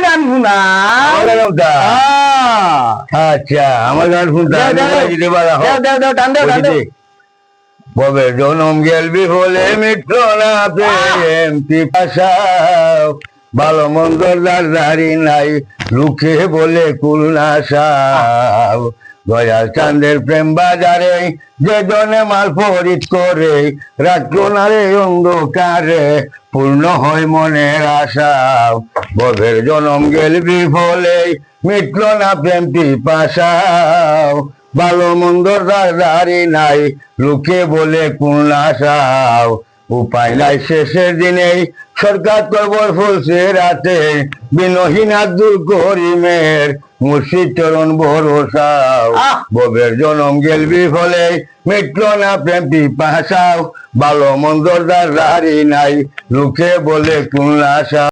গান শুনা আচ্ছা আমার গান শুনতে ববে জনম গেলবি বলে মিটল না প্রেম পিপাসা ভালো মন্দ দাঁড়ি নাই লুকে বলে কুলনাশা গয়াল চাঁদের প্রেম বাজারে যে জনে মাল ফরিদ করে রাখলো না রে অন্ধকারে পূর্ণ হয় মনের আশা ববের জনম গেলবি বলে মিটল না প্রেম পিপাসা ভালো মন্দ দাঁড়ি নাই লোকে বলে কুলনাশা উপায় নাই শেষের দিনেই সরকার কবর ফুলছে রাতে বিনহীন আব্দুল করিমের মুর্শিদ চরণ ভরসা ববের জনম গেলবি ফলে মিটল না প্রেম পিপাসা ভালো মন্দ দাঁড়ি নাই লোকে বলে কুলনাশা